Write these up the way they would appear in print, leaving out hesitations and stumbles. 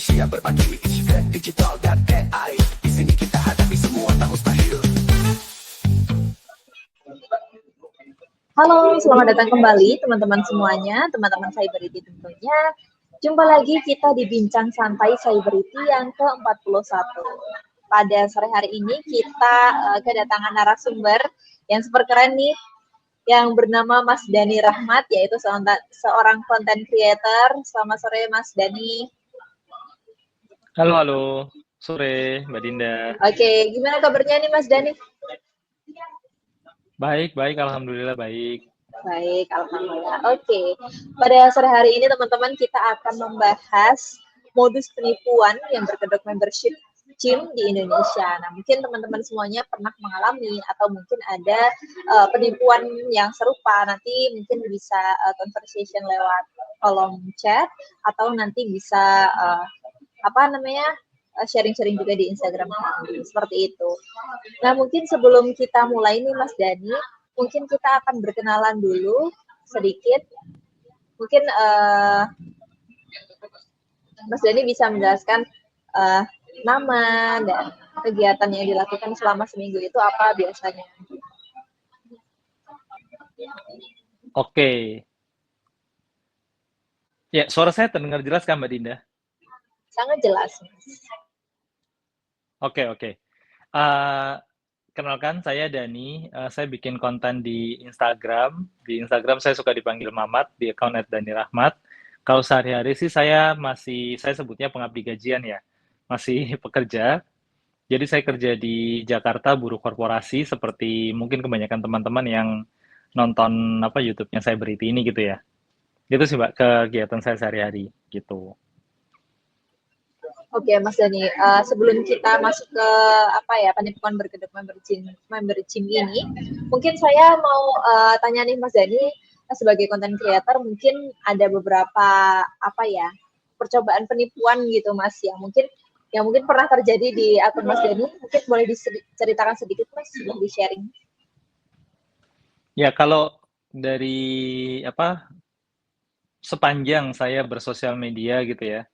manusia berbagi digital dan AI. Di sini kita hadapi semua tak mustahil. Halo, selamat datang kembali teman-teman semuanya, teman-teman Cyberity tentunya. Jumpa lagi kita di Bincang Santai Cyberity yang ke-41. Pada sore hari ini kita kedatangan narasumber yang super keren nih, yang bernama Mas Dani Rahmat, yaitu seorang content creator. Selamat sore Mas Dani. Halo, sore Mbak Dinda. Oke, gimana kabarnya nih Mas Dani? Baik, alhamdulillah baik. Baik, alhamdulillah. Oke, pada sore hari ini teman-teman kita akan membahas modus penipuan yang berkedok membership gym di Indonesia. Nah, mungkin teman-teman semuanya pernah mengalami atau mungkin ada penipuan yang serupa. Nanti mungkin bisa conversation lewat kolom chat atau nanti bisa sharing-sharing juga di Instagram kami, seperti itu. Nah, mungkin sebelum kita mulai nih Mas Dani, mungkin kita akan berkenalan dulu sedikit. Mungkin Mas Dani bisa menjelaskan nama dan kegiatan yang dilakukan selama seminggu itu apa biasanya. Oke. Ya, suara saya terdengar jelas kan Mbak Dinda? Sangat jelas. Oke. Kenalkan, saya Dani. Saya bikin konten di Instagram. Di Instagram saya suka dipanggil Mamat, di account @dani_rahmat. Kalau sehari-hari sih saya sebutnya pengabdi gajian ya. Masih pekerja. Jadi saya kerja di Jakarta, buruh korporasi, seperti mungkin kebanyakan teman-teman yang nonton YouTube-nya Cyberity ini gitu ya. Itu sih Mbak, kegiatan saya sehari-hari gitu. Oke, Mas Dani, sebelum kita masuk ke penipuan berkedok member gym ini, mungkin saya mau tanya nih Mas Dani, sebagai content creator mungkin ada beberapa percobaan penipuan gitu Mas yang mungkin pernah terjadi di akun Mas Dani, mungkin boleh diceritakan sedikit Mas, boleh di-sharing. Ya, kalau dari sepanjang saya bersosial media gitu ya,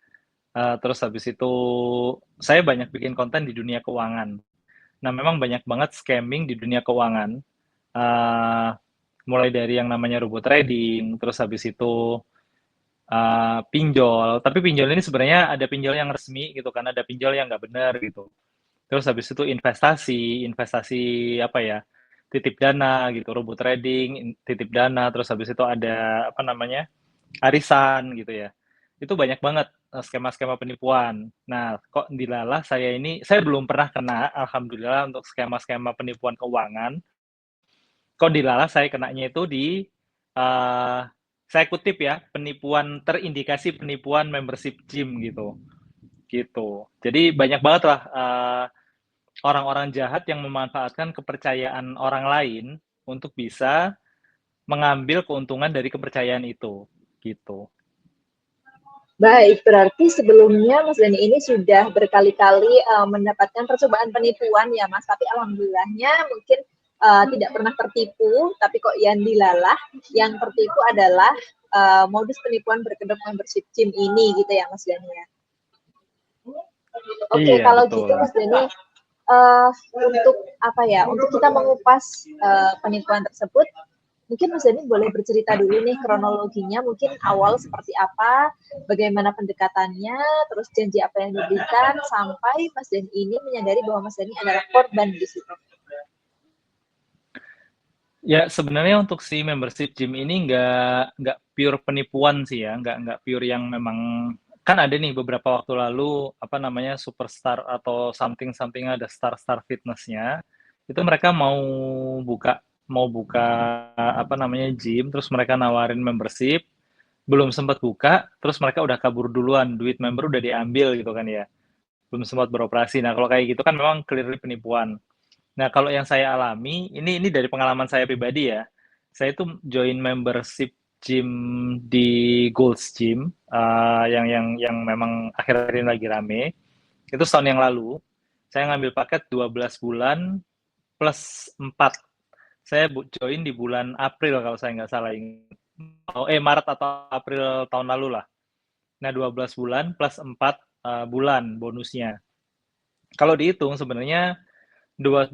terus habis itu saya banyak bikin konten di dunia keuangan. Nah, memang banyak banget scamming di dunia keuangan. Mulai dari yang namanya robot trading, terus habis itu pinjol. Tapi pinjol ini sebenarnya ada pinjol yang resmi gitu kan, ada pinjol yang nggak benar gitu. Terus habis itu investasi titip dana gitu, robot trading, titip dana, terus habis itu ada arisan gitu ya. Itu banyak banget skema-skema penipuan. Nah, kok dilalah saya belum pernah kena, alhamdulillah, untuk skema-skema penipuan keuangan. Kok dilalah saya kenanya itu saya kutip ya, terindikasi penipuan membership gym gitu. Jadi banyak banget lah orang-orang jahat yang memanfaatkan kepercayaan orang lain untuk bisa mengambil keuntungan dari kepercayaan itu gitu. Baik, berarti sebelumnya Mas Dani ini sudah berkali-kali mendapatkan percobaan penipuan ya Mas, tapi alhamdulillahnya mungkin tidak pernah tertipu, tapi kok yang dilalah, yang tertipu adalah modus penipuan berkedok membership gym ini gitu ya Mas Dani ya. Oke, Iya, kalau betul. gitu Mas Dani, untuk kita mengupas penipuan tersebut, mungkin Mas Dani boleh bercerita dulu nih kronologinya, mungkin awal seperti apa, bagaimana pendekatannya, terus janji apa yang diberikan, sampai Mas Dani ini menyadari bahwa Mas Dani adalah korban di situ. Ya, sebenarnya untuk si membership gym ini nggak pure penipuan sih ya, nggak pure yang memang, kan ada nih beberapa waktu lalu superstar atau something ada star fitnessnya, itu mereka buka mau buka gym, terus mereka nawarin membership, belum sempat buka, terus mereka udah kabur duluan, duit member udah diambil gitu kan ya, belum sempat beroperasi. Nah, kalau kayak gitu kan memang clearly penipuan. Nah, kalau yang saya alami, ini dari pengalaman saya pribadi ya. Saya tuh join membership gym di Gold's Gym, yang memang akhir-akhir ini lagi rame. Itu tahun yang lalu. Saya ngambil paket 12 bulan plus 4. Saya join di bulan April kalau saya nggak salah ingat. Maret atau April tahun lalu lah. Nah, 12 bulan plus 4 bulan bonusnya. Kalau dihitung sebenarnya 12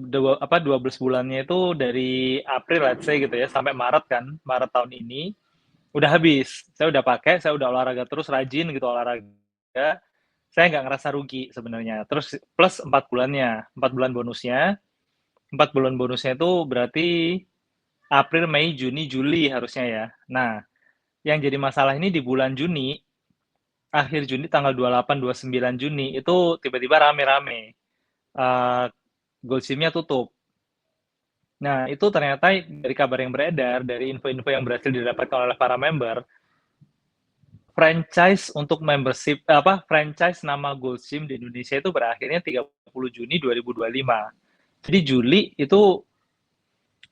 bulannya itu dari April let's say gitu ya sampai Maret kan, Maret tahun ini udah habis. Saya udah pakai, saya udah olahraga terus rajin gitu olahraga. Saya nggak ngerasa rugi sebenarnya. Terus plus 4 bulannya, 4 bulan bonusnya. 4 bulan bonusnya itu berarti April, Mei, Juni, Juli harusnya ya. Nah, yang jadi masalah ini di bulan Juni, akhir Juni tanggal 28, 29 Juni itu tiba-tiba rame-rame. Goldsimnya tutup. Nah, itu ternyata dari kabar yang beredar, dari info-info yang berhasil didapatkan oleh para member, franchise untuk membership franchise nama Goldsim di Indonesia itu berakhirnya 30 Juni 2025. Jadi Juli itu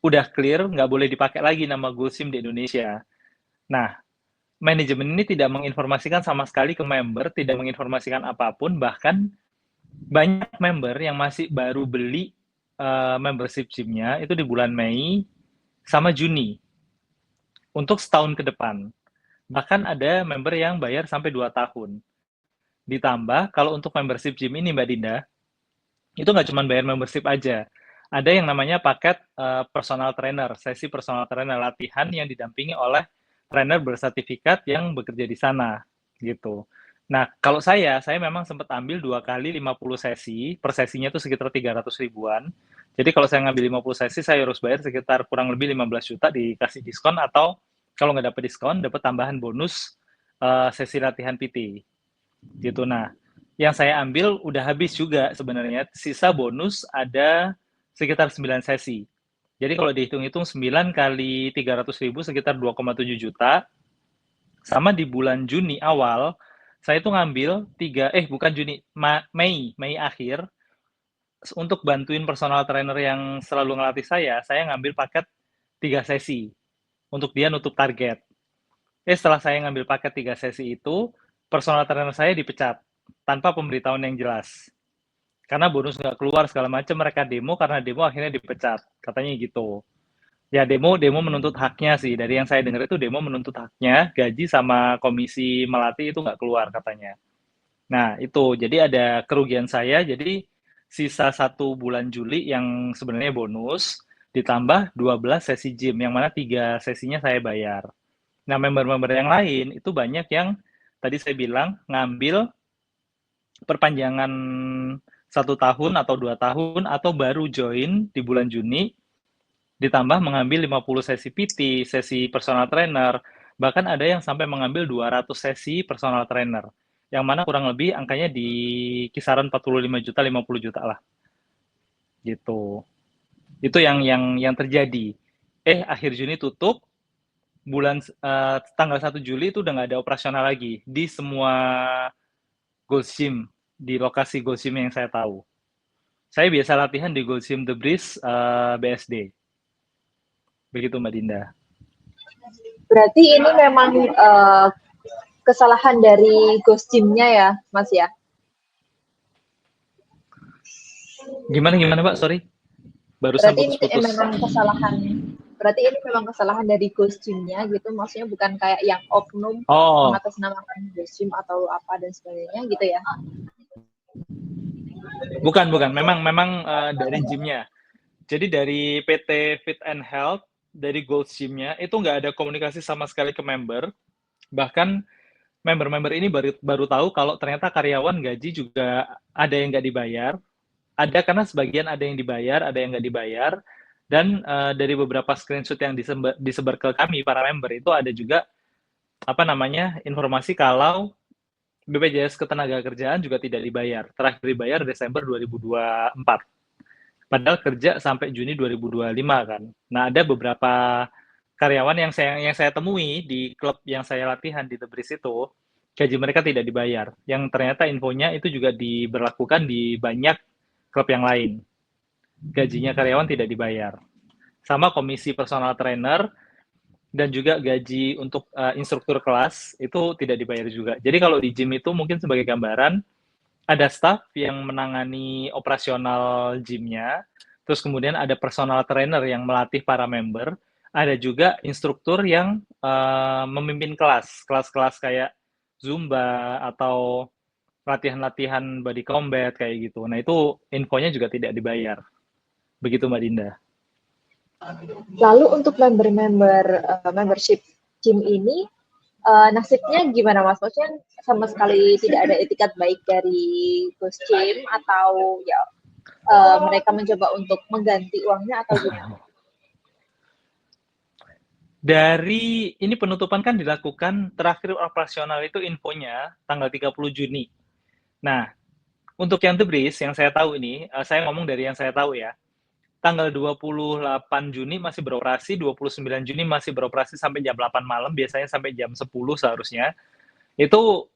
udah clear nggak boleh dipakai lagi nama Goldsim di Indonesia. Nah, manajemen ini tidak menginformasikan sama sekali ke member, tidak menginformasikan apapun, bahkan banyak member yang masih baru beli membership gymnya itu di bulan Mei sama Juni untuk setahun ke depan. Bahkan ada member yang bayar sampai 2 tahun. Ditambah, kalau untuk membership gym ini Mbak Dinda, itu nggak cuma bayar membership aja. Ada yang namanya paket personal trainer, sesi personal trainer latihan yang didampingi oleh trainer bersertifikat yang bekerja di sana, gitu. Nah, kalau saya memang sempat ambil 2 kali 50 sesi, per sesinya itu sekitar 300 ribuan. Jadi kalau saya ngambil 50 sesi, saya harus bayar sekitar kurang lebih 15 juta dikasih diskon, atau kalau nggak dapat diskon, dapat tambahan bonus sesi latihan PT. Gitu. Nah, yang saya ambil udah habis juga sebenarnya. Sisa bonus ada sekitar 9 sesi. Jadi kalau dihitung-hitung 9 kali 300 ribu sekitar 2,7 juta. Sama di bulan Juni awal, saya itu ngambil bukan Juni, Mei akhir, untuk bantuin personal trainer yang selalu ngelatih saya ngambil paket 3 sesi untuk dia nutup target. Setelah saya ngambil paket 3 sesi itu, personal trainer saya dipecat tanpa pemberitahuan yang jelas. Karena bonus nggak keluar segala macam, mereka demo, karena demo akhirnya dipecat. Katanya gitu. Ya demo menuntut haknya sih. Dari yang saya dengar itu demo menuntut haknya, gaji sama komisi melatih itu nggak keluar katanya. Nah itu, jadi ada kerugian saya, jadi sisa 1 bulan Juli yang sebenarnya bonus, ditambah 12 sesi gym, yang mana 3 sesinya saya bayar. Nah, member-member yang lain itu banyak yang tadi saya bilang ngambil perpanjangan 1 tahun atau 2 tahun atau baru join di bulan Juni, ditambah mengambil 50 sesi PT, sesi personal trainer, bahkan ada yang sampai mengambil 200 sesi personal trainer, yang mana kurang lebih angkanya di kisaran 45 juta, 50 juta lah. Gitu. Itu yang terjadi. Akhir Juni tutup, tanggal 1 Juli itu udah nggak ada operasional lagi di semua Goldsim, di lokasi Goldsim yang saya tahu. Saya biasa latihan di Goldsim The Breeze BSD. Begitu Mbak Dinda. Berarti ini memang kesalahan dari Goldsim-nya ya, Mas ya? Gimana Pak? Sorry. Barusan putus-putus. Berarti ini memang kesalahan dari Goldsim-nya gitu, maksudnya bukan kayak yang oknum mengatasnamakan Goldsim atau apa dan sebagainya gitu ya? Bukan. Memang dari gymnya. Jadi dari PT Fit and Health, dari Goldsim-nya itu nggak ada komunikasi sama sekali ke member. Bahkan member-member ini baru tahu kalau ternyata karyawan gaji juga ada yang nggak dibayar. Ada, karena sebagian ada yang dibayar, ada yang nggak dibayar. Dan dari beberapa screenshot yang disebar ke kami, para member, itu ada juga informasi kalau BPJS Ketenagakerjaan juga tidak dibayar. Terakhir dibayar Desember 2024. Padahal kerja sampai Juni 2025 kan. Nah, ada beberapa karyawan yang saya temui di klub yang saya latihan di The Breeze itu, gaji mereka tidak dibayar. Yang ternyata infonya itu juga diberlakukan di banyak klub yang lain. Gajinya karyawan tidak dibayar. Sama komisi personal trainer dan juga gaji untuk instruktur kelas itu tidak dibayar juga. Jadi kalau di gym itu mungkin sebagai gambaran, ada staff yang menangani operasional gymnya, terus kemudian ada personal trainer yang melatih para member, ada juga instruktur yang memimpin kelas kayak Zumba atau latihan-latihan body combat kayak gitu. Nah, itu infonya juga tidak dibayar. Begitu Mbak Dinda. Lalu untuk member-member membership gym ini nasibnya gimana Mas? Maksudnya sama sekali tidak ada etikat baik dari Ghost Gym atau ya mereka mencoba untuk mengganti uangnya atau gimana? Dari ini penutupan kan dilakukan terakhir operasional itu infonya tanggal 30 Juni. Nah, untuk yang The Breeze yang saya tahu ini, saya ngomong dari yang saya tahu ya. Tanggal 28 Juni masih beroperasi, 29 Juni masih beroperasi sampai jam 8 malam, biasanya sampai jam 10 seharusnya. Itu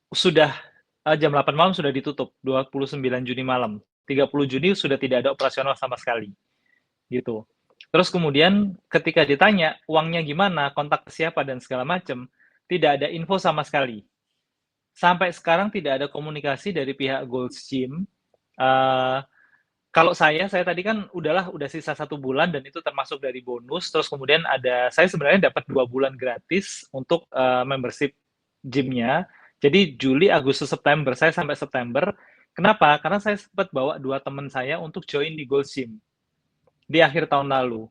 sudah jam 8 malam sudah ditutup, 29 Juni malam. 30 Juni sudah tidak ada operasional sama sekali. Gitu. Terus kemudian ketika ditanya uangnya gimana, kontak ke siapa dan segala macam, tidak ada info sama sekali. Sampai sekarang tidak ada komunikasi dari pihak Gold's Gym. Kalau saya tadi kan udah sisa 1 bulan dan itu termasuk dari bonus. Terus kemudian saya sebenarnya dapat 2 bulan gratis untuk membership gymnya. Jadi Juli, Agustus, September, saya sampai September. Kenapa? Karena saya sempat bawa 2 teman saya untuk join di Gold's Gym di akhir tahun lalu.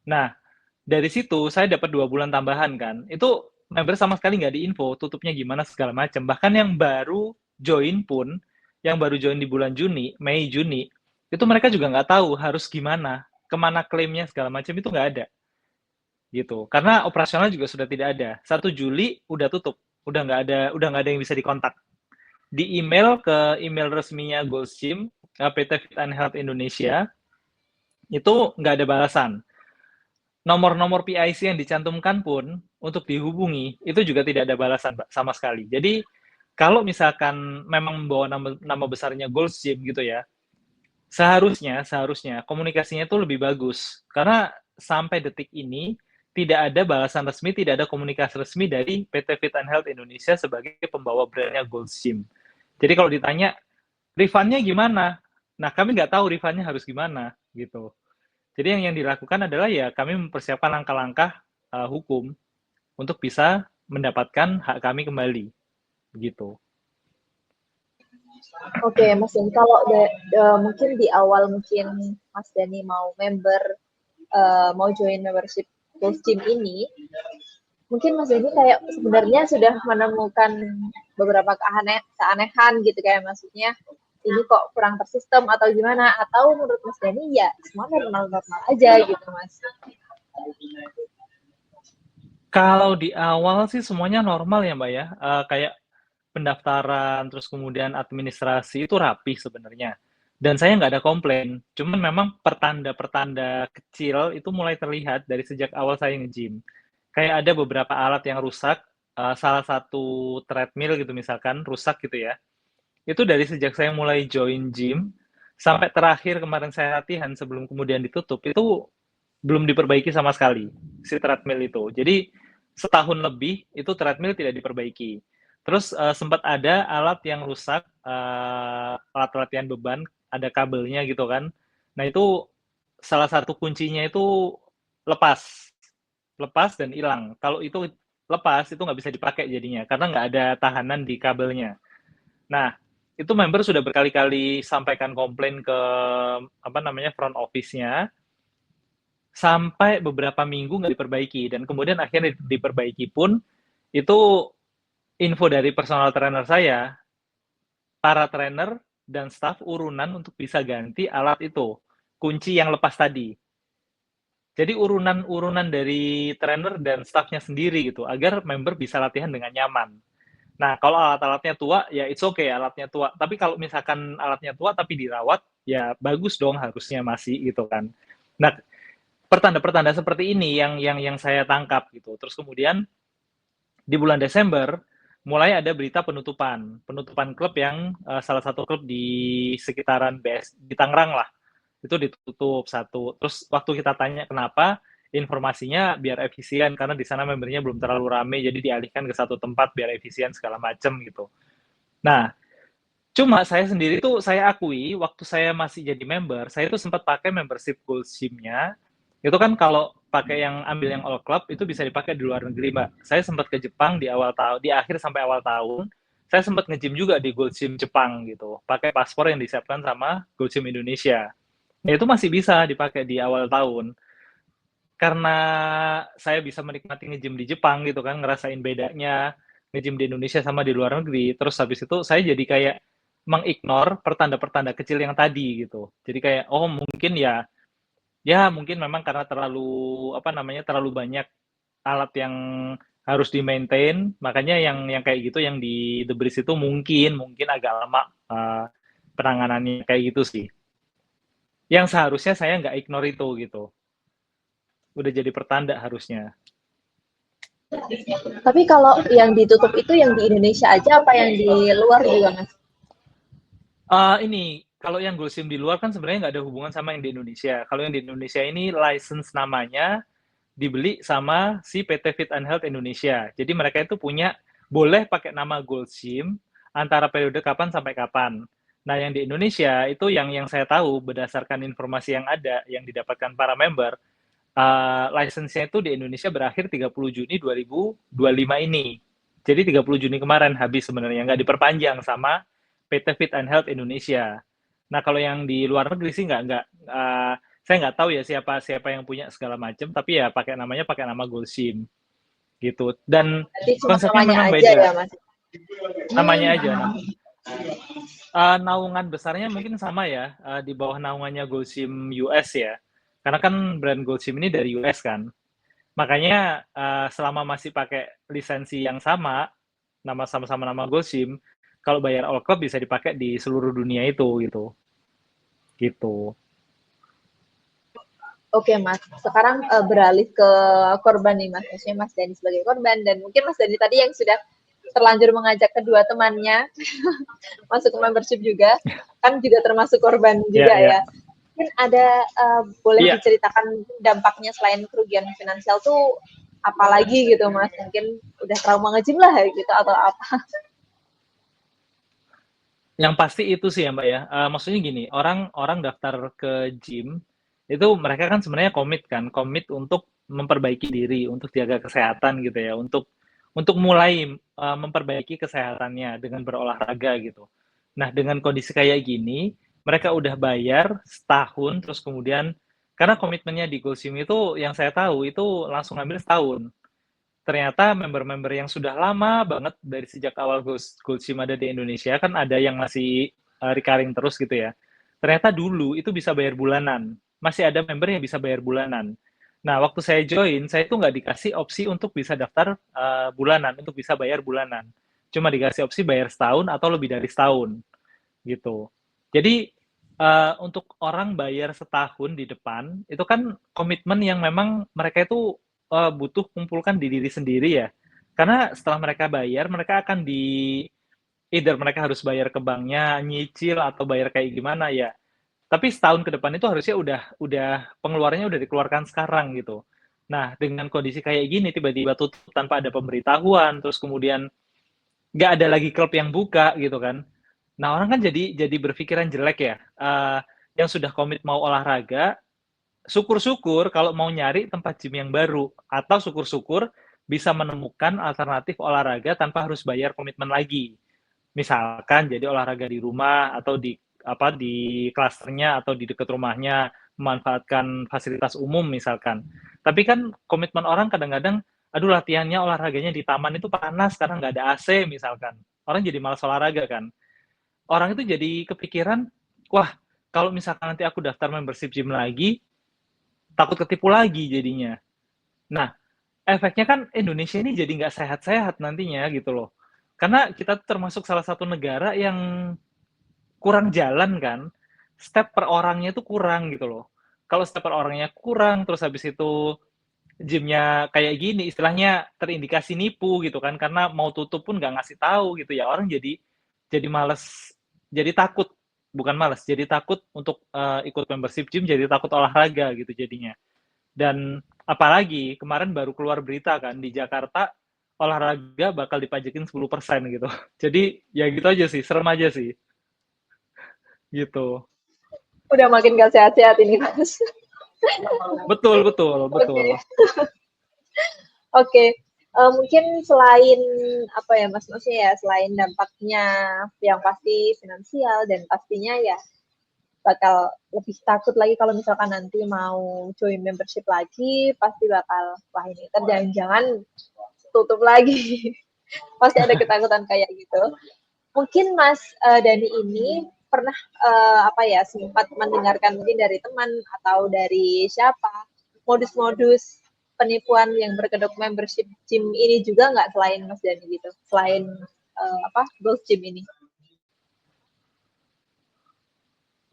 Nah, dari situ saya dapat 2 bulan tambahan kan. Itu member sama sekali nggak diinfo tutupnya gimana segala macam. Bahkan yang baru join pun, yang baru join di bulan Mei, Juni, itu mereka juga nggak tahu harus gimana, kemana klaimnya segala macam itu nggak ada. Gitu. Karena operasional juga sudah tidak ada. 1 Juli udah tutup, udah nggak ada yang bisa dikontak. Di email ke email resminya Gold's Gym, PT Fit and Health Indonesia, itu nggak ada balasan. Nomor-nomor PIC yang dicantumkan pun untuk dihubungi itu juga tidak ada balasan sama sekali. Jadi kalau misalkan memang membawa nama besarnya Gold's Gym gitu ya, seharusnya komunikasinya itu lebih bagus. Karena sampai detik ini tidak ada balasan resmi, tidak ada komunikasi resmi dari PT Fit and Health Indonesia sebagai pembawa brandnya Gold's Gym. Jadi kalau ditanya refundnya gimana? Nah, kami nggak tahu refundnya harus gimana gitu. Jadi yang dilakukan adalah ya kami mempersiapkan langkah-langkah hukum untuk bisa mendapatkan hak kami kembali, gitu. Oke, Mas Dani, kalau mungkin di awal mungkin Mas Dani mau mau join membership Ghost Gym ini, mungkin Mas Dani kayak sebenarnya sudah menemukan beberapa keanehan gitu, kayak maksudnya ini kok kurang tersistem atau gimana, atau menurut Mas Dani ya semua normal-normal aja gitu Mas. Kalau di awal sih semuanya normal ya Mbak ya, kayak pendaftaran terus kemudian administrasi itu rapi sebenarnya. Dan saya nggak ada komplain, cuman memang pertanda-pertanda kecil itu mulai terlihat dari sejak awal saya nge-gym. Kayak ada beberapa alat yang rusak, salah satu treadmill gitu misalkan rusak gitu ya. Itu dari sejak saya mulai join gym sampai terakhir kemarin saya latihan sebelum kemudian ditutup itu belum diperbaiki sama sekali si treadmill itu. Jadi setahun lebih itu treadmill tidak diperbaiki. Terus sempat ada alat yang rusak, alat latihan beban, ada kabelnya gitu kan. Nah itu salah satu kuncinya itu lepas, lepas dan hilang. Kalau itu lepas itu nggak bisa dipakai jadinya karena nggak ada tahanan di kabelnya. Nah itu member sudah berkali-kali sampaikan komplain ke front office-nya sampai beberapa minggu nggak diperbaiki dan kemudian akhirnya diperbaiki pun itu info dari personal trainer saya, para trainer dan staff urunan untuk bisa ganti alat itu, kunci yang lepas tadi. Jadi urunan-urunan dari trainer dan staffnya sendiri gitu agar member bisa latihan dengan nyaman. Nah, kalau alat-alatnya tua, ya it's okay alatnya tua. Tapi kalau misalkan alatnya tua tapi dirawat, ya bagus dong harusnya masih gitu kan. Nah, pertanda-pertanda seperti ini yang saya tangkap gitu. Terus kemudian di bulan Desember mulai ada berita penutupan klub yang salah satu klub di sekitaran di Tangerang lah. Itu ditutup satu. Terus waktu kita tanya kenapa, informasinya biar efisien karena di sana membernya belum terlalu rame jadi dialihkan ke satu tempat biar efisien segala macam gitu. Nah, cuma saya sendiri tuh saya akui waktu saya masih jadi member, saya tuh sempat pakai membership Gold Gym-nya. Itu kan kalau pakai yang ambil yang all club itu bisa dipakai di luar negeri, Mbak. Saya sempat ke Jepang di akhir sampai awal tahun. saya sempat nge-gym juga di Gold Gym Jepang gitu, pakai paspor yang disiapkan sama Gold Gym Indonesia. Ya itu masih bisa dipakai di awal tahun. Karena saya bisa menikmati nge-gym di Jepang gitu kan, ngerasain bedanya nge-gym di Indonesia sama di luar negeri. Terus habis itu saya jadi kayak mengignore pertanda-pertanda kecil yang tadi gitu. Jadi kayak oh mungkin ya mungkin memang karena terlalu apa namanya terlalu banyak alat yang harus di-maintain, makanya yang kayak gitu yang di The Breeze itu mungkin agak lama penanganannya kayak gitu sih. Yang seharusnya saya nggak ignore itu gitu. Udah jadi pertanda harusnya. Tapi kalau yang ditutup itu yang di Indonesia aja apa yang di luar juga, Mas? Ini kalau yang Gulsim di luar kan sebenarnya nggak ada hubungan sama yang di Indonesia. Kalau yang di Indonesia ini license namanya dibeli sama si PT Fit and Health Indonesia. Jadi mereka itu punya boleh pakai nama Gulsim antara periode kapan sampai kapan. Nah, yang di Indonesia itu yang saya tahu berdasarkan informasi yang ada yang didapatkan para member, license-nya itu di Indonesia berakhir 30 Juni 2025 ini. Jadi 30 Juni kemarin habis sebenarnya, nggak diperpanjang sama PT Fit and Health Indonesia. Nah, kalau yang di luar negeri sih saya nggak tahu ya siapa yang punya segala macam, tapi ya pakai nama Golsim gitu. Dan Berarti cuma konsepnya namanya memang aja beda, ya, Mas? namanya aja. Naungan besarnya mungkin sama ya, di bawah naungannya Golsim US ya. Karena kan brand Golsim ini dari US kan. Makanya selama masih pakai lisensi yang sama-sama nama Golsim, kalau bayar all club bisa dipakai di seluruh dunia itu gitu. Gitu. Oke, Mas. Sekarang beralih ke korban nih, Mas. Maksudnya Mas Dani sebagai korban dan mungkin Mas Dani tadi yang sudah terlanjur mengajak kedua temannya masuk ke membership juga, kan juga termasuk korban juga Ya. ya. Mungkin ada boleh Iya. diceritakan dampaknya selain kerugian finansial tuh apalagi gitu, Mas? Mungkin udah trauma nge-gym lah gitu atau apa? Yang pasti itu sih ya Mbak ya. Maksudnya gini, orang daftar ke gym itu mereka kan sebenarnya komit untuk memperbaiki diri, untuk jaga kesehatan gitu ya, untuk mulai memperbaiki kesehatannya dengan berolahraga gitu. Nah, dengan kondisi kayak gini, mereka udah bayar setahun, terus kemudian karena komitmennya di GoSim itu yang saya tahu itu langsung ambil setahun. Ternyata member-member yang sudah lama banget dari sejak awal Gold Gym ada di Indonesia kan ada yang masih recurring terus gitu ya. Ternyata dulu itu bisa bayar bulanan. Masih ada member yang bisa bayar bulanan. Nah, waktu saya join, saya itu nggak dikasih opsi untuk bisa daftar bulanan, untuk bisa bayar bulanan. Cuma dikasih opsi bayar setahun atau lebih dari setahun gitu. Jadi untuk orang bayar setahun di depan, itu kan komitmen yang memang mereka itu butuh kumpulkan di diri sendiri ya. Karena setelah mereka bayar, mereka akan either mereka harus bayar ke banknya, nyicil atau bayar kayak gimana ya. Tapi setahun ke depan itu harusnya udah pengeluarannya udah dikeluarkan sekarang gitu. Nah, dengan kondisi kayak gini tiba-tiba tutup tanpa ada pemberitahuan, terus kemudian nggak ada lagi klub yang buka gitu kan. Nah, orang kan jadi berpikiran jelek ya. Yang sudah komit mau olahraga, syukur-syukur kalau mau nyari tempat gym yang baru atau syukur-syukur bisa menemukan alternatif olahraga tanpa harus bayar komitmen lagi. Misalkan jadi olahraga di rumah atau di klasternya atau di dekat rumahnya memanfaatkan fasilitas umum misalkan. Tapi kan komitmen orang kadang-kadang aduh latihannya olahraganya di taman itu panas karena nggak ada AC misalkan. Orang jadi malas olahraga kan. Orang itu jadi kepikiran, wah kalau misalkan nanti aku daftar membership gym lagi, takut ketipu lagi jadinya. Nah, efeknya kan Indonesia ini jadi nggak sehat-sehat nantinya gitu loh. Karena kita termasuk salah satu negara yang kurang jalan kan. Step per orangnya itu kurang gitu loh. Kalau step per orangnya kurang, terus habis itu gymnya kayak gini, istilahnya terindikasi nipu gitu kan, karena mau tutup pun nggak ngasih tahu gitu ya. Orang jadi males, jadi takut, bukan males, jadi takut untuk ikut membership gym, jadi takut olahraga gitu jadinya. Dan apalagi kemarin baru keluar berita kan di Jakarta olahraga bakal dipajakin 10% gitu. Jadi ya gitu aja sih, serem aja sih. Gitu. Udah makin gak sehat-sehat ini, Mas. Betul. Oke. Mungkin selain apa ya Mas, maksudnya ya selain dampaknya yang pasti finansial dan pastinya ya bakal lebih takut lagi kalau misalkan nanti mau join membership lagi, pasti bakal, wah ini ntar jangan-jangan tutup lagi. Pasti ada ketakutan kayak gitu. Mungkin Mas Dani ini pernah apa ya sempat mendengarkan mungkin dari teman atau dari siapa modus-modus penipuan yang berkedok membership gym ini juga nggak selain Mas Dani gitu, selain apa Gold Gym ini?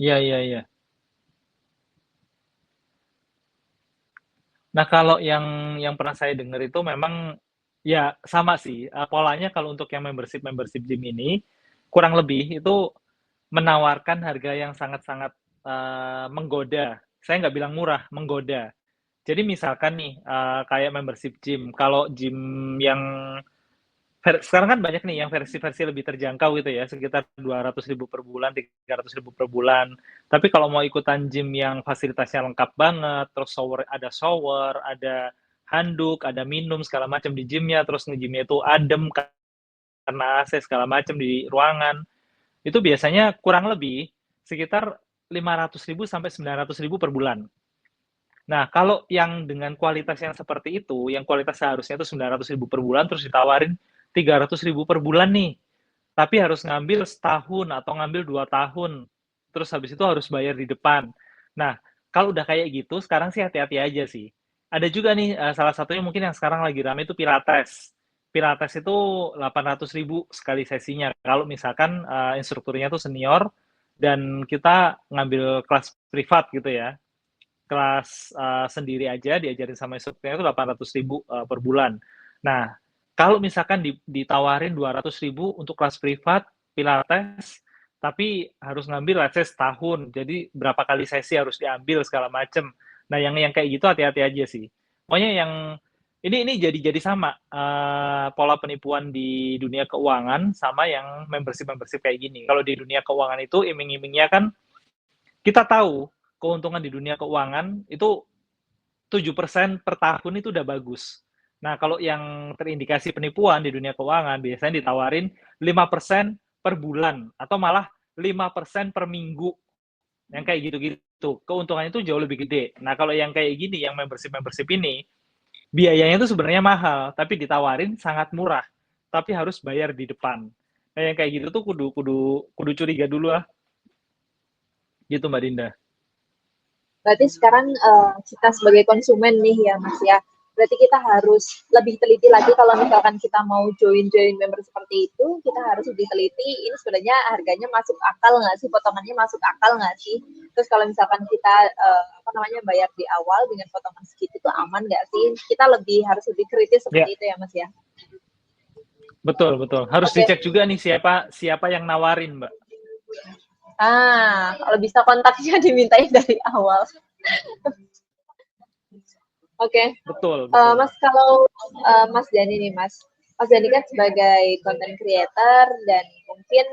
Iya, iya, iya. Nah, kalau yang pernah saya dengar itu memang ya sama sih, polanya kalau untuk yang membership gym ini kurang lebih itu menawarkan harga yang sangat-sangat, menggoda. Saya nggak bilang murah, menggoda. Jadi misalkan nih, kayak membership gym, kalau gym yang sekarang kan banyak nih yang versi-versi lebih terjangkau gitu ya, sekitar 200.000 per bulan, 300.000 per bulan. Tapi kalau mau ikutan gym yang fasilitasnya lengkap banget, terus shower, ada handuk, ada minum segala macam di gymnya, terus nge-gymnya itu adem karena AC segala macam di ruangan, itu biasanya kurang lebih sekitar 500.000 sampai 900.000 per bulan. Nah, kalau yang dengan kualitas yang seperti itu, yang kualitas seharusnya itu 900.000 per bulan, terus ditawarin 300.000 per bulan nih, tapi harus ngambil setahun atau ngambil 2 tahun, terus habis itu harus bayar di depan. Nah, kalau udah kayak gitu, sekarang sih hati-hati aja sih. Ada juga nih, salah satunya mungkin yang sekarang lagi rame itu Pilates. Pilates itu 800.000 sekali sesinya. Kalau misalkan instrukturnya tuh senior dan kita ngambil kelas privat gitu ya, kelas sendiri aja diajarin sama instrukturnya itu 800.000 per bulan. Nah, kalau misalkan ditawarin 200.000 untuk kelas privat Pilates, tapi harus ngambil let's say setahun, jadi berapa kali sesi harus diambil segala macem. Nah, yang kayak gitu hati-hati aja sih. Pokoknya yang ini jadi sama pola penipuan di dunia keuangan sama yang membership kayak gini. Kalau di dunia keuangan itu iming-imingnya kan kita tahu keuntungan di dunia keuangan itu 7% per tahun itu udah bagus. Nah, kalau yang terindikasi penipuan di dunia keuangan biasanya ditawarin 5% per bulan atau malah 5% per minggu. Yang kayak gitu-gitu. Keuntungannya itu jauh lebih gede. Nah, kalau yang kayak gini, yang membership ini, biayanya itu sebenarnya mahal, tapi ditawarin sangat murah. Tapi harus bayar di depan. Nah, yang kayak gitu tuh kudu curiga dulu lah. Gitu, Mbak Dinda. Berarti sekarang kita sebagai konsumen nih ya Mas ya, berarti kita harus lebih teliti lagi kalau misalkan kita mau join member seperti itu, kita harus lebih teliti ini sebenarnya harganya masuk akal nggak sih, potongannya masuk akal nggak sih, terus kalau misalkan kita apa namanya bayar di awal dengan potongan segitu itu aman nggak sih, kita harus lebih kritis Ya, seperti itu ya Mas ya. betul, betul. Harus Oke. dicek juga nih siapa yang nawarin, Mbak. Kalau bisa kontaknya dimintain dari awal. Oke. Betul, betul. Mas kalau Mas Dani nih Mas Dani kan sebagai content creator dan mungkin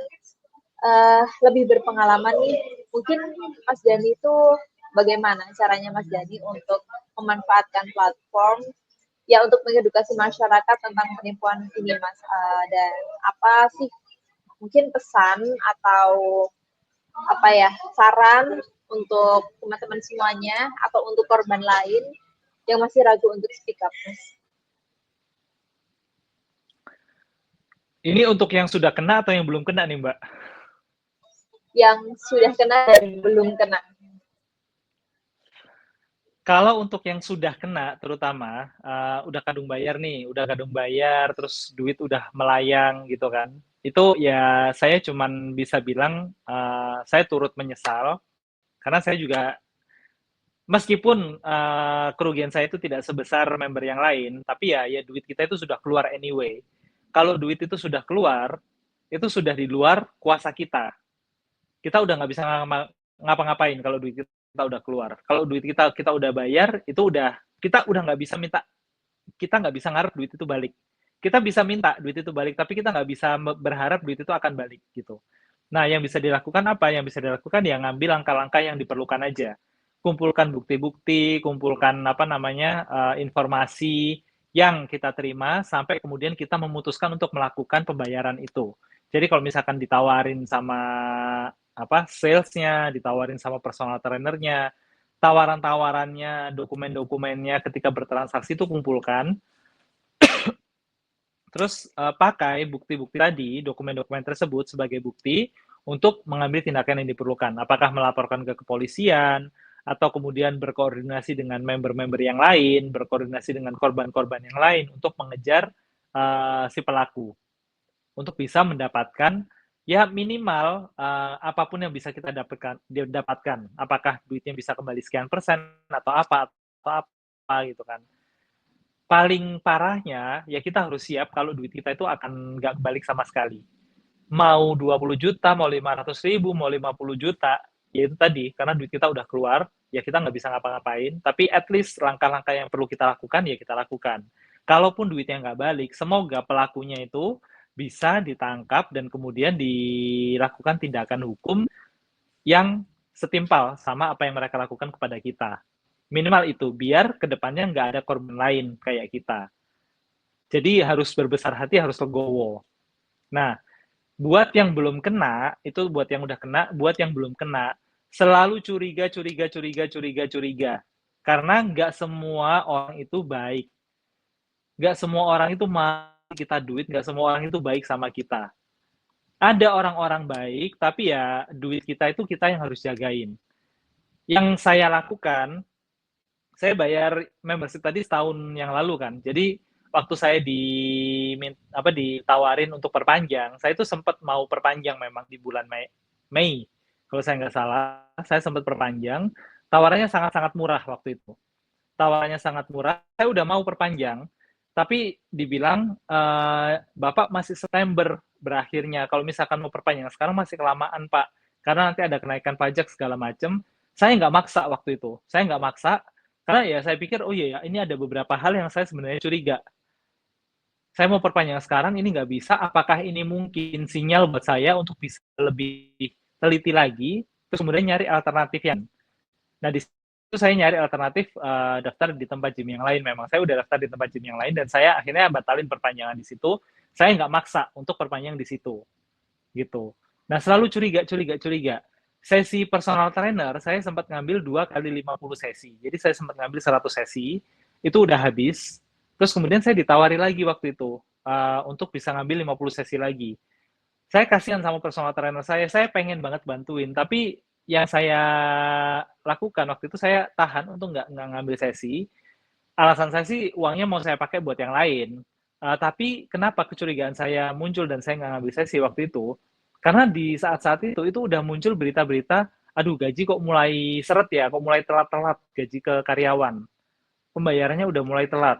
lebih berpengalaman nih, mungkin Mas Dani itu bagaimana caranya Mas Dani untuk memanfaatkan platform ya untuk mengedukasi masyarakat tentang penipuan ini Mas, dan apa sih mungkin pesan atau apa ya saran untuk teman-teman semuanya atau untuk korban lain yang masih ragu untuk speak up, Mas? Ini untuk yang sudah kena atau yang belum kena nih, Mbak? Yang sudah kena dan belum kena. Kalau untuk yang sudah kena, terutama udah kadung bayar, terus duit udah melayang gitu kan. Itu ya saya cuman bisa bilang saya turut menyesal karena saya juga meskipun kerugian saya itu tidak sebesar member yang lain, tapi ya duit kita itu sudah keluar anyway. Kalau duit itu sudah keluar, itu sudah di luar kuasa kita. Kita udah nggak bisa ngapa-ngapain kalau duit kita udah keluar. Kalau duit kita udah bayar, itu kita udah nggak bisa minta, kita nggak bisa ngarep duit itu balik. Kita bisa minta duit itu balik, tapi kita nggak bisa berharap duit itu akan balik gitu. Nah, yang bisa dilakukan apa? Yang bisa dilakukan ya ngambil langkah-langkah yang diperlukan aja. Kumpulkan bukti-bukti, kumpulkan apa namanya informasi yang kita terima sampai kemudian kita memutuskan untuk melakukan pembayaran itu. Jadi kalau misalkan ditawarin sama salesnya, ditawarin sama personal trainernya, tawaran-tawarannya, dokumen-dokumennya ketika bertransaksi itu kumpulkan, terus pakai bukti-bukti tadi, dokumen-dokumen tersebut sebagai bukti untuk mengambil tindakan yang diperlukan. Apakah melaporkan ke kepolisian, atau kemudian berkoordinasi dengan member-member yang lain, berkoordinasi dengan korban-korban yang lain untuk mengejar si pelaku. Untuk bisa mendapatkan ya minimal apapun yang bisa kita dapatkan. Apakah duitnya bisa kembali sekian persen atau apa gitu kan. Paling parahnya ya kita harus siap kalau duit kita itu akan nggak balik sama sekali. Mau 20 juta, mau 500 ribu, mau 50 juta, ya itu tadi, karena duit kita udah keluar, ya kita nggak bisa ngapa-ngapain, tapi at least langkah-langkah yang perlu kita lakukan, ya kita lakukan. Kalaupun duitnya nggak balik, semoga pelakunya itu bisa ditangkap dan kemudian dilakukan tindakan hukum yang setimpal sama apa yang mereka lakukan kepada kita. Minimal itu, biar kedepannya nggak ada korban lain kayak kita. Jadi harus berbesar hati, harus legowo. Nah, buat yang belum kena, itu buat yang udah kena, buat yang belum kena, selalu curiga. Karena nggak semua orang itu baik. Nggak semua orang itu mau kita duit, nggak semua orang itu baik sama kita. Ada orang-orang baik, tapi ya duit kita itu kita yang harus jagain. Yang saya lakukan, saya bayar membership tadi setahun yang lalu kan. Jadi waktu saya ditawarin untuk perpanjang, saya itu sempat mau perpanjang memang di bulan Mei. Kalau saya nggak salah, saya sempat perpanjang. Tawarannya sangat-sangat murah waktu itu. Tawarannya sangat murah, saya udah mau perpanjang, tapi dibilang Bapak masih September berakhirnya. Kalau misalkan mau perpanjang sekarang masih kelamaan Pak, karena nanti ada kenaikan pajak segala macam. Saya nggak maksa waktu itu. Saya nggak maksa, karena ya saya pikir, oh iya ya, ini ada beberapa hal yang saya sebenarnya curiga. Saya mau perpanjang sekarang, ini nggak bisa, apakah ini mungkin sinyal buat saya untuk bisa lebih teliti lagi, terus kemudian nyari alternatif yang. Nah, di situ saya nyari alternatif daftar di tempat gym yang lain. Memang saya udah daftar di tempat gym yang lain, dan saya akhirnya batalin perpanjangan di situ. Saya nggak maksa untuk perpanjang di situ. Gitu. Nah, selalu curiga. Sesi personal trainer, saya sempat ngambil 2 kali 50 sesi. Jadi saya sempat ngambil 100 sesi, itu udah habis. Terus kemudian saya ditawari lagi waktu itu, untuk bisa ngambil 50 sesi lagi. Saya kasihan sama personal trainer saya pengen banget bantuin, tapi yang saya lakukan waktu itu saya tahan untuk nggak ngambil sesi. Alasan saya sih uangnya mau saya pakai buat yang lain. Tapi kenapa kecurigaan saya muncul dan saya nggak ngambil sesi waktu itu? Karena di saat-saat itu udah muncul berita-berita, aduh gaji kok mulai seret ya, kok mulai telat-telat gaji ke karyawan. Pembayarannya udah mulai telat.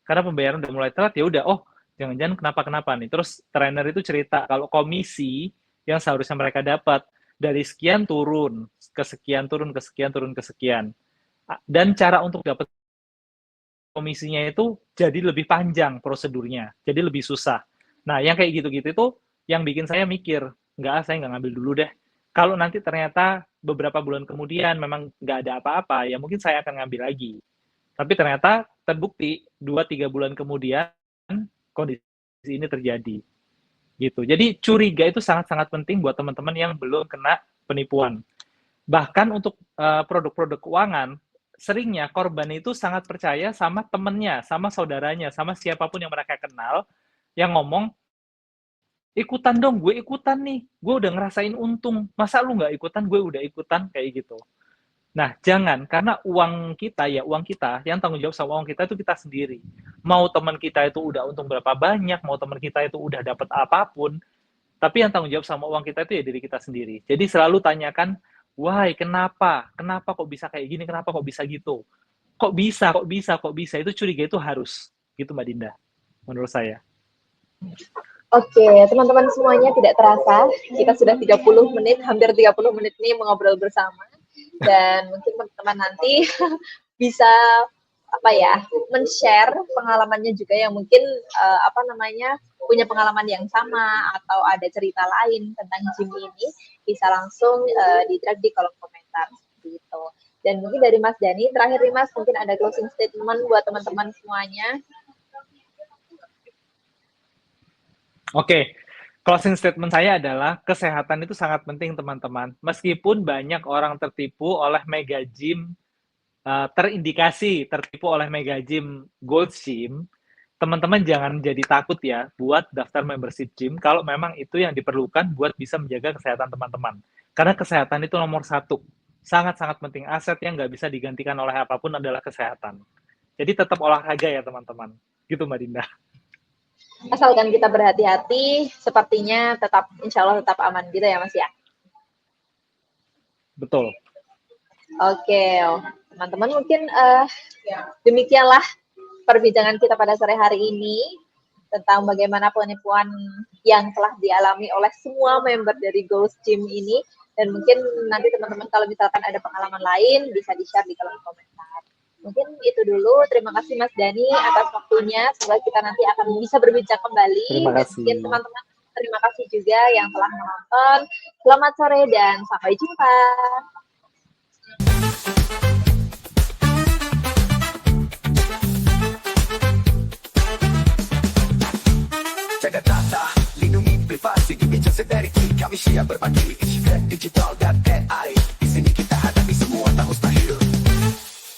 Karena pembayaran udah mulai telat, ya udah, oh jangan-jangan kenapa-kenapa nih. Terus trainer itu cerita kalau komisi yang seharusnya mereka dapat dari sekian turun ke sekian, turun ke sekian, turun ke sekian. Dan cara untuk dapat komisinya itu jadi lebih panjang prosedurnya, jadi lebih susah. Nah, yang kayak gitu-gitu itu yang bikin saya mikir, saya nggak ngambil dulu deh. Kalau nanti ternyata beberapa bulan kemudian memang nggak ada apa-apa, ya mungkin saya akan ngambil lagi. Tapi ternyata terbukti 2-3 bulan kemudian kondisi ini terjadi. Gitu. Jadi curiga itu sangat-sangat penting buat teman-teman yang belum kena penipuan. Bahkan untuk produk-produk keuangan, seringnya korban itu sangat percaya sama temennya, sama saudaranya, sama siapapun yang mereka kenal, yang ngomong, ikutan dong, gue ikutan nih, gue udah ngerasain untung, masa lu nggak ikutan, gue udah ikutan, kayak gitu. Nah, jangan, karena uang kita, yang tanggung jawab sama uang kita itu kita sendiri. Mau teman kita itu udah untung berapa banyak, mau teman kita itu udah dapat apapun, tapi yang tanggung jawab sama uang kita itu ya diri kita sendiri. Jadi selalu tanyakan, why, kenapa kok bisa kayak gini, kenapa kok bisa gitu, kok bisa, itu curiga itu harus, gitu Mbak Dinda, menurut saya. Oke, teman-teman semuanya, tidak terasa kita sudah 30 menit, hampir 30 menit nih mengobrol bersama, dan mungkin teman-teman nanti bisa men-share pengalamannya juga yang mungkin punya pengalaman yang sama atau ada cerita lain tentang gym ini, bisa langsung di-drag di kolom komentar seperti itu. Dan mungkin dari Mas Dani, terakhir nih Mas, mungkin ada closing statement buat teman-teman semuanya. Oke, closing statement saya adalah kesehatan itu sangat penting teman-teman. Meskipun banyak orang tertipu oleh mega gym, terindikasi tertipu oleh mega gym, gold gym, teman-teman jangan jadi takut ya buat daftar membership gym kalau memang itu yang diperlukan buat bisa menjaga kesehatan teman-teman. Karena kesehatan itu nomor satu, sangat-sangat penting. Aset yang nggak bisa digantikan oleh apapun adalah kesehatan. Jadi tetap olahraga ya teman-teman. Gitu Mbak Dinda. Asalkan kita berhati-hati, sepertinya tetap, insya Allah tetap aman gitu ya Mas ya. Betul. Oke, teman-teman mungkin demikianlah perbincangan kita pada sore hari ini tentang bagaimana penipuan yang telah dialami oleh semua member dari Goals Gym ini. Dan mungkin nanti teman-teman kalau misalkan ada pengalaman lain bisa di-share di kolom komentar. Mungkin itu dulu. Terima kasih Mas Dani atas waktunya. Semoga kita nanti akan bisa berbincang kembali. Terima kasih. Dan mungkin teman-teman terima kasih juga yang telah menonton. Selamat sore dan sampai jumpa. Jaga tata, lindungi privasi, bikin severity. Kami siap berbagi, isi digital dan AI.